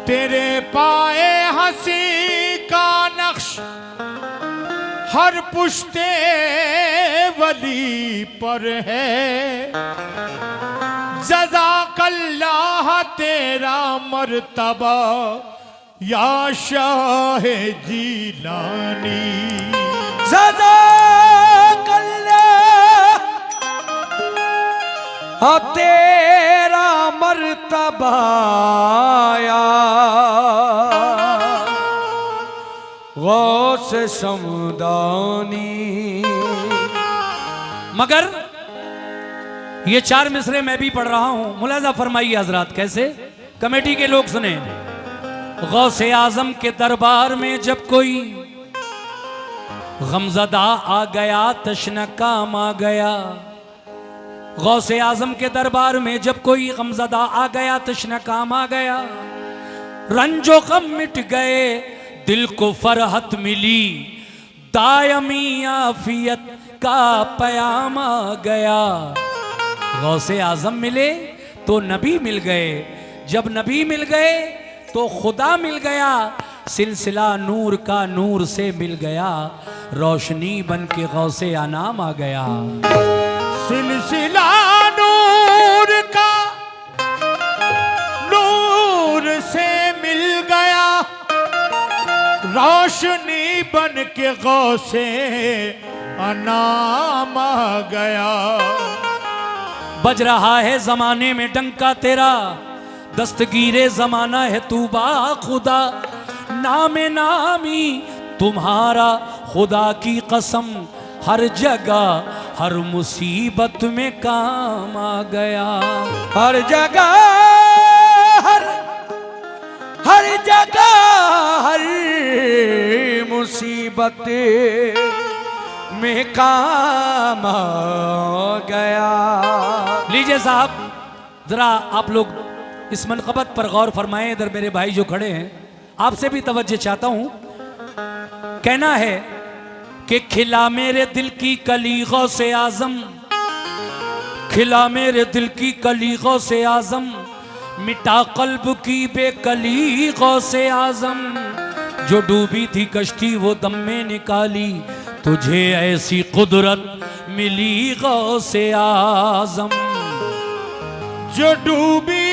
तेरे पाए हंसी का नक्श हर पुश्ते वली पर है। जज़ाकल्लाह तेरा मर्तबा या शाह जीलानी। जज़ाकल्लाह तेरा मर्तबा या गौस समदानी। मगर ये 4 मिसरे मैं भी पढ़ रहा हूं, मुलाजा फरमाइए हजरात। कैसे? कमेटी के लोग सुने। गौसे आजम के दरबार में जब कोई गमज़दा आ गया, तश्न काम आ गया। गौसे आजम के दरबार में जब कोई गमज़दा आ गया, तश्न काम आ गया। रंजो गम मिट गए, दिल को फरहत मिली, दायमी आफियत का पयाम आ गया। गौसे आजम मिले तो नबी मिल गए, जब नबी मिल गए तो खुदा मिल गया। सिलसिला नूर का नूर से मिल गया, रोशनी बन के गौसे आनाम आ गया। सिलसिला नूर का नूर से मिल गया, रोशनी बन के गौसे आनाम आ गया। बज रहा है जमाने में डंका तेरा, दस्तगीरे जमाना है तू बा खुदा। नामे नामी तुम्हारा खुदा की कसम, हर जगह हर मुसीबत में काम आ गया। हर जगह हर जगह हर मुसीबत में काम आ गया। लीजिए साहब, जरा आप लोग इस मनक़बत पर गौर फरमाएं। इधर मेरे भाई जो खड़े हैं, आपसे भी तवज्जो चाहता हूं। कहना है कि खिला मेरे दिल की कली गौसे आजम, खिला मेरे दिल की कली गौसे आजम, मिटा कल्ब की बेकली गौसे आजम। जो डूबी थी कश्ती वो दम में निकाली, तुझे ऐसी कुदरत मिली गौसे आजम। जो डूबी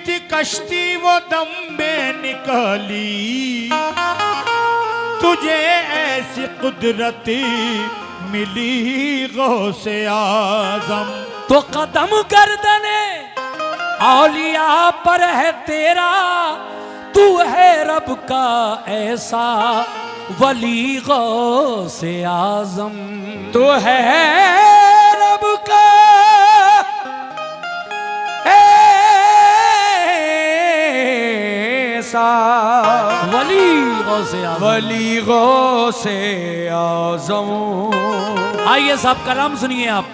थी कश्ती वो दम में निकाली, तुझे ऐसी कुदरत मिली गौसे आजम। तो कदम गर्दने औलिया पर है तेरा, तू है रब का ऐसा वली गौसे आजम। तो है रब का ऐसा वली गौसे आजम, वली गौसे आजम। आइए साहब कलाम सुनिए आप।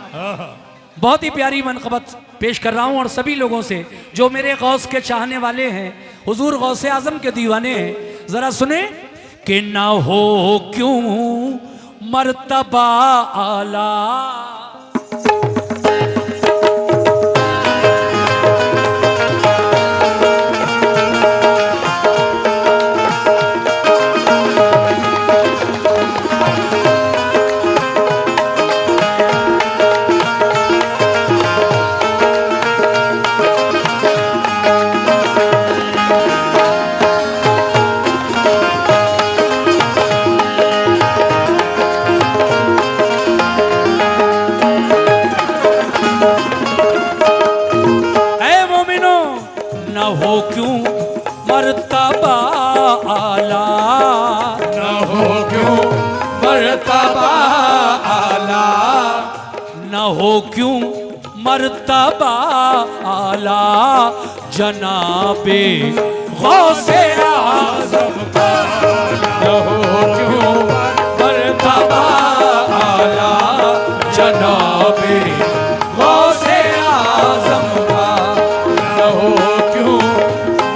बहुत ही प्यारी मनक़बत पेश कर रहा हूं, और सभी लोगों से जो मेरे गौस के चाहने वाले हैं, हुजूर गौसे आजम के दीवाने हैं, जरा सुने कि ना हो क्यों मर्तबा आला। न हो क्यों मर्तबा आला, न हो क्यों मर्तबा आला, न हो क्यों मर्तबा आला, जनाबे गौसे आजम का। न हो क्यों मर्तबा आला, जनाबे गौसे आजम का। न हो क्यों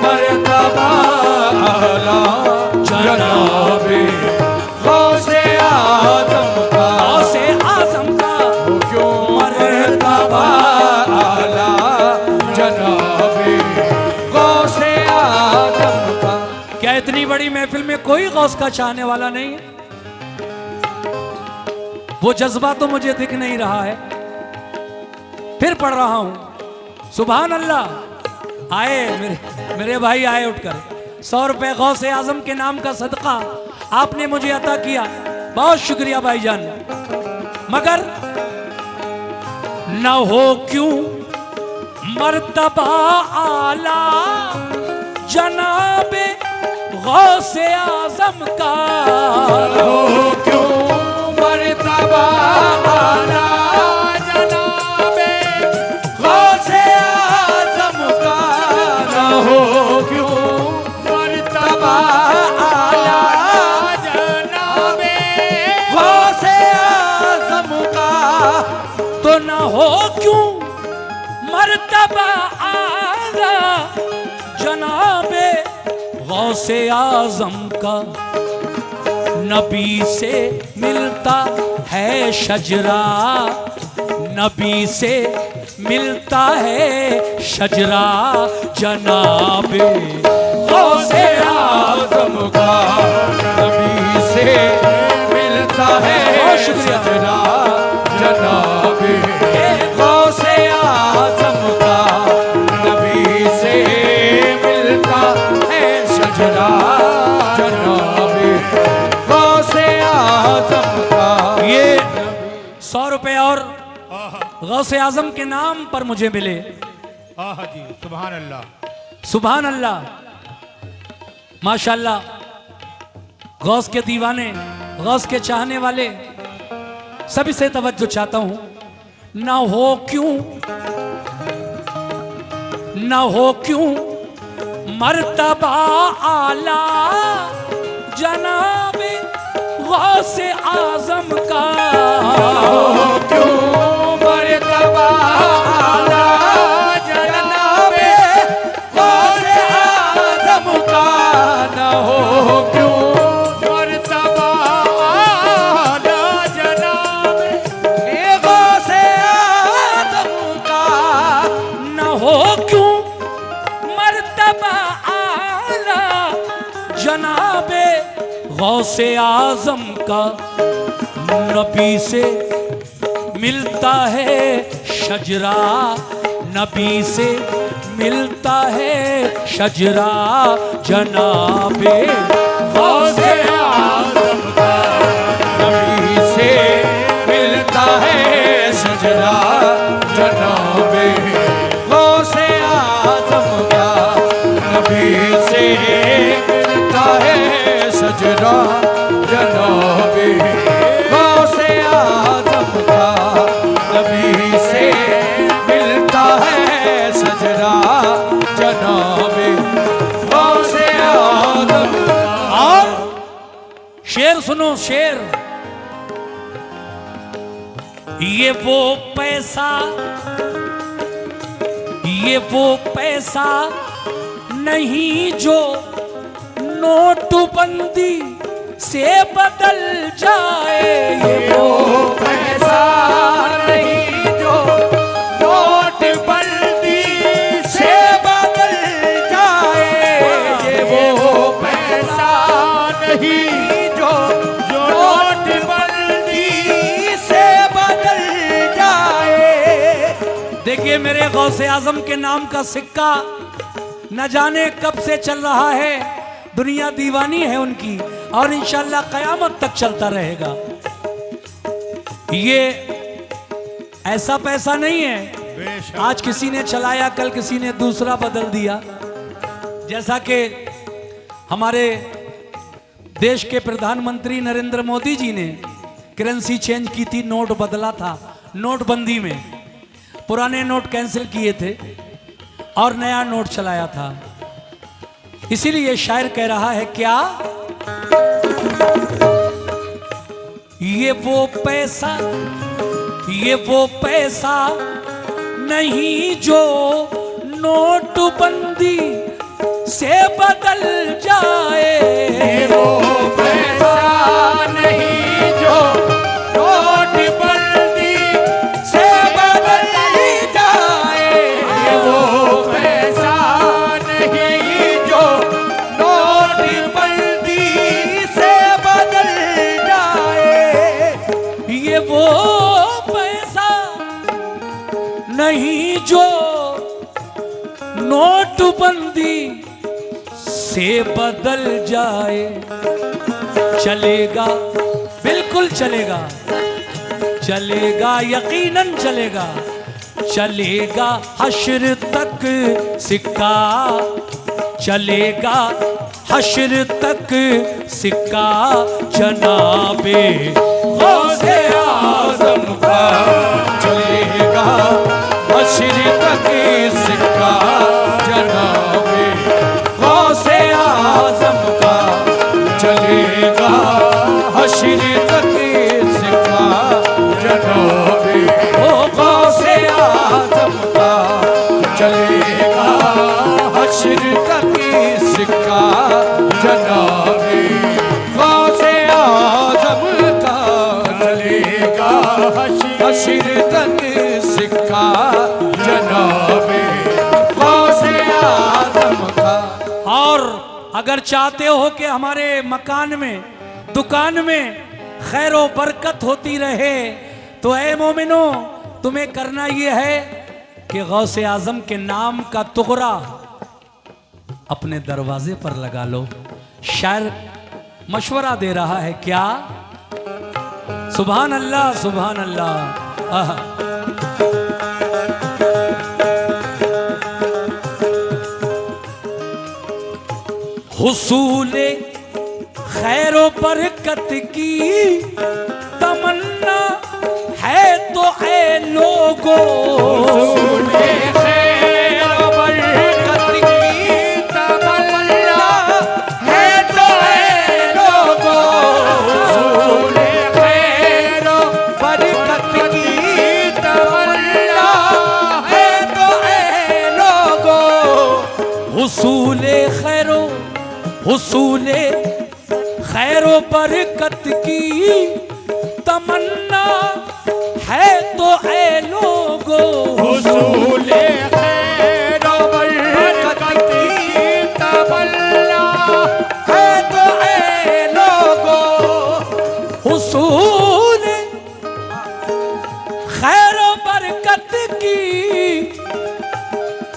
मर्तबा आला, जनाबे गौसे आजम का। गौसे आजम का क्यों मर्तबा आला, जनाबे गौसे आजम का। क्या इतनी बड़ी महफिल में कोई गौस का चाहने वाला नहीं है? वो जज्बा तो मुझे दिख नहीं रहा है। फिर पढ़ रहा हूं सुभान अल्लाह। आए मेरे भाई आए उठकर, 100 रुपए गौसे आजम के नाम का सदका आपने मुझे अता किया, बहुत शुक्रिया भाईजान। मगर न हो क्यों मर्तबा आला जनाबे गौसे आजम का, हो क्यों मर्तबा आला जनाबे गौसे आजम का, न हो क्यों मर्तबा आला जनाबे गौसे आजम का, तो न हो क्यों मर्तबा आला जनाबे गौसे आजम का। नबी से मिलता है शजरा, नबी से मिलता है शजरा, जनाबे गौसे आजम का। नबी से मिलता है शजरा, जनाबे गौसे आजम का। नबी से मिलता है शजरा, जनाबे गौसे आजम का। ये 100 रुपए और गौसे आजम के नाम पर मुझे मिले। आहा जी, सुभान अल्लाह, सुभान अल्लाह, माशाल्लाह। गौस के दीवाने, गौस के चाहने वाले सभी से तवज्जो चाहता हूं। ना हो क्यों, ना हो क्यों मर्तबा आला जनाबे गौसे आजम का, क्यों मर्तबा आला जनाबे गौसे आजम का, न हो क्यों मर्तबा आला जनाबे गौसे आजम का, न हो क्यों मर्तबा आला जनाबे गौसे आजम का। नबी से मिलता है शजरा, नबी से मिलता है शजरा, जनाबे गौसे आजम का। नबी से मिलता है शजरा, जनाबे गौसे आजम का। नबी से मिलता है शजरा, जनाबे गौसे आजम का। नबी से मिलता है शजरा, जनाबे गौसे आजम। और शेर सुनो, शेर। ये वो पैसा, ये वो पैसा नहीं जो नोटबंदी से बदल जाए, ये वो पैसा नहीं जो नोटबंदी से बदल जाए, ये वो पैसा नहीं जो नोटबंदी से बदल जाए। देखिए मेरे गौसे आजम के नाम का सिक्का न जाने कब से चल रहा है, दुनिया दीवानी है उनकी, और इंशाल्लाह कयामत तक चलता रहेगा। ये ऐसा पैसा नहीं है आज किसी ने चलाया कल किसी ने दूसरा बदल दिया। जैसा कि हमारे देश के प्रधानमंत्री नरेंद्र मोदी जी ने करेंसी चेंज की थी, नोट बदला था नोटबंदी में, पुराने नोट कैंसिल किए थे और नया नोट चलाया था। इसीलिए शायर कह रहा है क्या, ये वो पैसा, ये वो पैसा नहीं जो नोटबंदी से बदल जाए, वो पैसा नहीं जो नोटबंदी से बदल जाए, वो पैसा नहीं जो नोटबंदी जल्दी से बदल जाए, चलेगा बिल्कुल चलेगा, चलेगा यकीनन चलेगा, चलेगा हश्र तक सिक्का, चलेगा हश्र तक सिक्का जनाबे गौसे आज़म का, चलेगा हश्र तक सिक्का जनाबे गौसे आज़म का, चलेगा हश्र तक सिक्का जनाबे ओ गौसे आज़म का, चलेगा हश्र तक सिक्का जनाबे गौसे आज़म का, चलेगा हश्र तक सिक्का जनाबे गौसे आज़म का। और अगर चाहते हो कि हमारे मकान में, दुकान में खैर बरकत होती रहे, तो ऐ मोमिनो तुम्हें करना यह है कि गौसे आजम के नाम का तुगरा अपने दरवाजे पर लगा लो। शायर मशवरा दे रहा है क्या? सुभान अल्लाह, सुभान अल्लाह। आहा। हुसूले खैरो बरकत की तमन्ना है तो ऐ लोगो, हुसूले खैरो बरकत की तमन्ना है तो ऐ लोगो, हुसूले खैरो बरकत की तमन्ना है तो ऐ लोगो, हुसूले खैरो, हुसूले खैरो बरकत की तमन्ना है तो ऐ लोगो, हुसूले खैरो बरकत की तमन्ना है तो ऐ लोगो, हुसूले खैरो बरकत की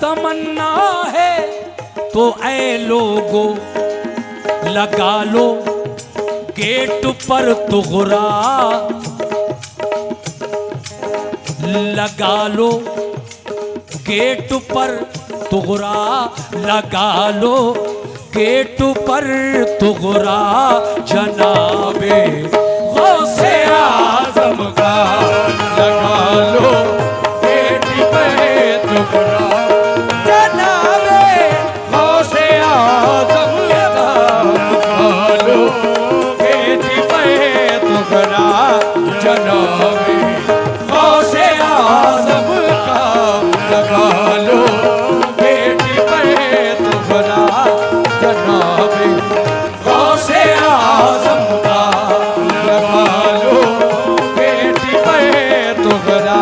तमन्ना है तो ऐ लोगो, लगा लो गेट पर तुगरा, लगा लो गेट पर तुगरा, लगा लो गेट पर तुगरा जनाबे गौसे आज़म का, लगा लो गेट पे तुगरा जनाबे गौसे आज़म का, लगा लो गेट पे तुगरा जनाबे गौसे आज़म का, लगा लो गेट पे तुगरा जनाबे गौसे आज़म का, लगा लो गेट पे तुगरा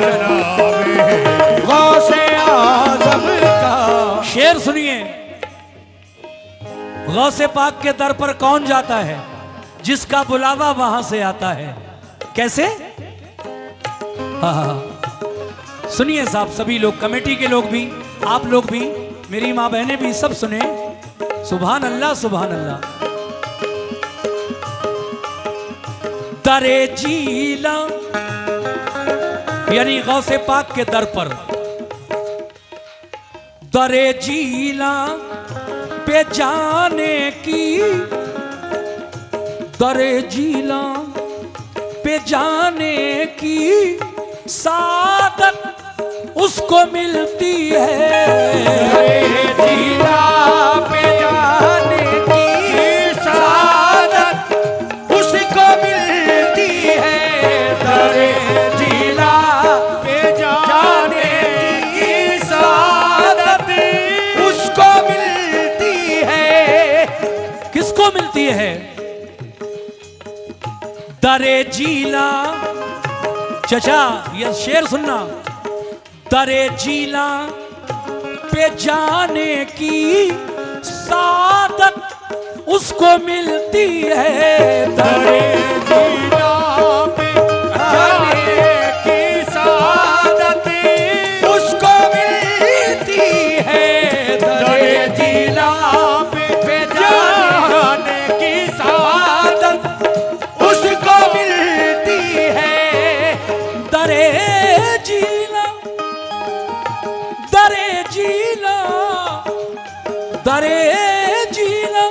जनाबे गौसे आज़म का। शेर सुनिए। गौसे पाक के दर पर कौन जाता है? जिसका बुलावा वहां से आता है। कैसे? हाँ, सुनिए साहब, सभी लोग, कमेटी के लोग भी, आप लोग भी, मेरी माँ बहनें भी, सब सुने। सुभान अल्लाह, सुभान अल्लाह। दरे जीला यानी गौसे पाक के दर पर, दरे जीला पे जाने की, दरे जीला पे जाने की सादत उसको मिलती है, जीला पे जाने की सादत उसको मिलती है, दरे जीला पे जाने की सादत उसको मिलती है। किसको मिलती है? दरे जीला, चचा यह शेर सुनना, दरे जीला पे जाने की सादत उसको मिलती है, दरे जीला पे जाने की सादत उसको मिलती है, दरे दरे जीना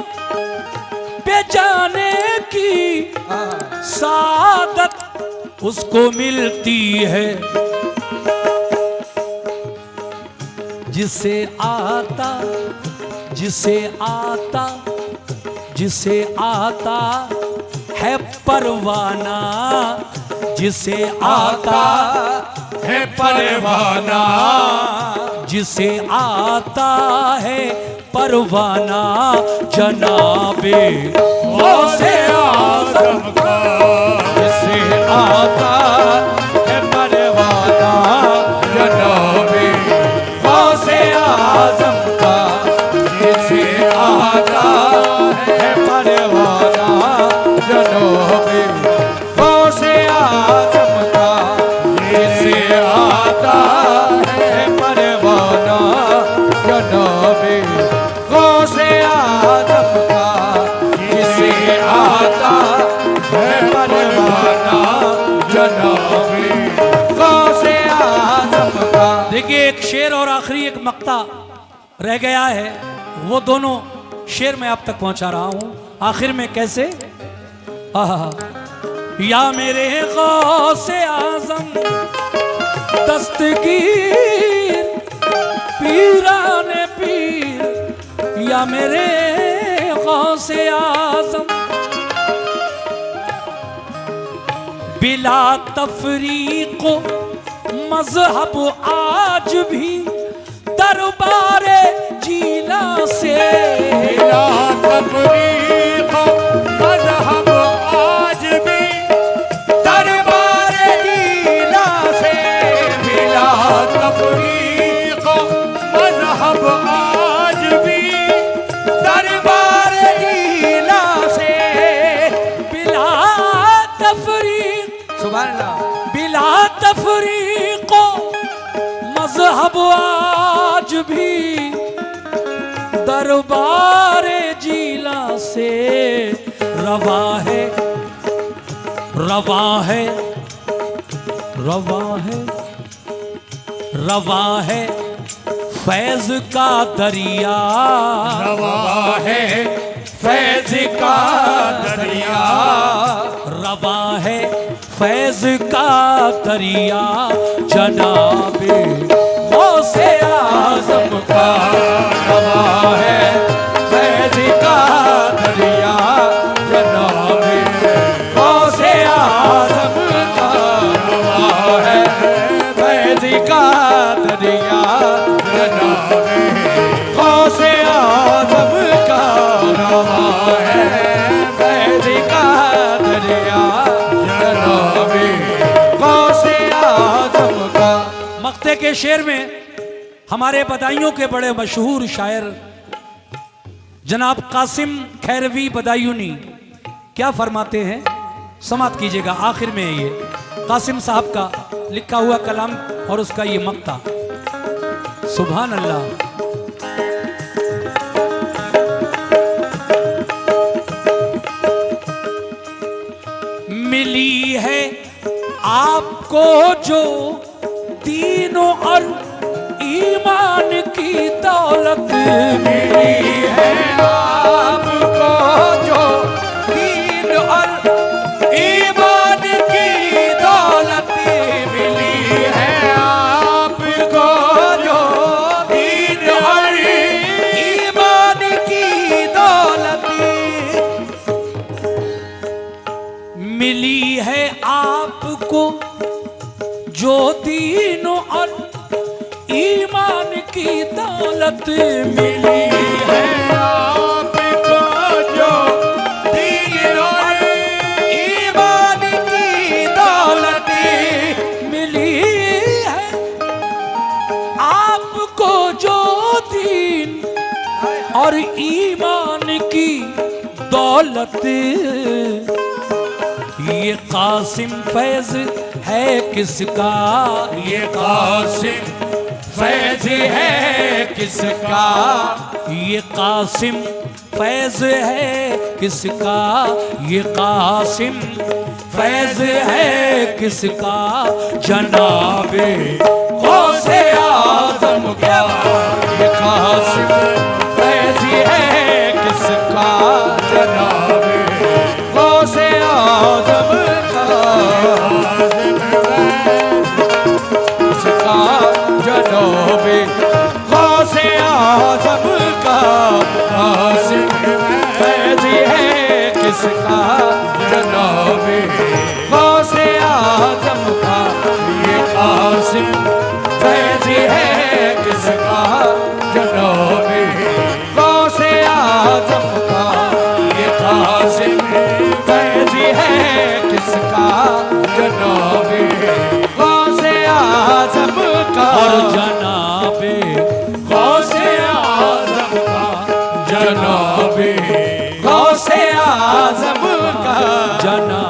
पे जाने की सादत उसको मिलती है जिसे आता है परवाना, जिसे आता है परवाना, जिसे आता है परवाना, जनाबे गौसे आज़म का। जिसे आता है परवाना, जनाबे गौसे आज़म का। जिसे आता है परवाना, जनाबे गौसे आज़म का। जिसे आता है परवाना, जनाबे गौसे आज़म का। जिसे आता है परवाना, जनाबे गौसे आज़म का। देखिए, एक शेर और आखिरी एक मक्ता रह गया है, वो दोनों शेर मैं आप तक पहुंचा रहा हूं। आखिर में कैसे? आहा, या मेरे गौसे आज़म दस्तगीर पीराने पीर, या मेरे गौसे आज़म बिला तफरीक मजहब आज भी दरबारे जीला से। बिला तफरीक मजहब आज भी दरबारे जीला से। बिला तफरीक मजहब आज भी दरबारे जीला से। बिला तफरीक, सुभान अल्लाह। बिला तफरीक मजहब आज भी दरबारे जीला से। रवा है, रवा है, रवा है, रवा है फैज का दरिया। रवा है फैज का दरिया। रवा है फैज का दरिया, जनाबे गौसे आज़म का। रवा है फैज का दरिया, जनाबे गौसे आज़म का। रवा है फैज का दरिया, जनाबे गौसे आज़म का। रवा है फैज का दरिया, जनाबे गौसे आज़म का। मक्ते के शेर में हमारे बदायूं के बड़े मशहूर शायर जनाब कासिम खैरवी बदायूनी क्या फरमाते हैं, समात कीजिएगा। आखिर में ये कासिम साहब का लिखा हुआ कलाम और उसका ये मक्ता। सुभान अल्लाह। मिली है आपको जो दीनों और ईमान की दौलत, मिली है आपको जो दीन और ईमान की दौलत। मिली है आपको जो दीन और ईमान की दौलत। मिली है आपको जो दीनों और ईमान की दौलत। मिली है आपको जो दीन और ईमान की दौलत। मिली है आपको जो दीन और ईमान की दौलत। ये कासिम फैज है किसका, ये कासिम फैज है किसका। ये कासिम फैज है किसका, ये कासिम फैज है किसका, जनाबे गौसे आज़म का। ये कासिम फैज कासिम फैज है किसका जनाबे गौसे आजम का ये कासिम फैज है किसका जनाबे गौसे आजम का ये कासिम फैज है किसका जनाबे गौसे आजम का और जनाबे गौसे आजम का जनाबे गौसे आजम का जना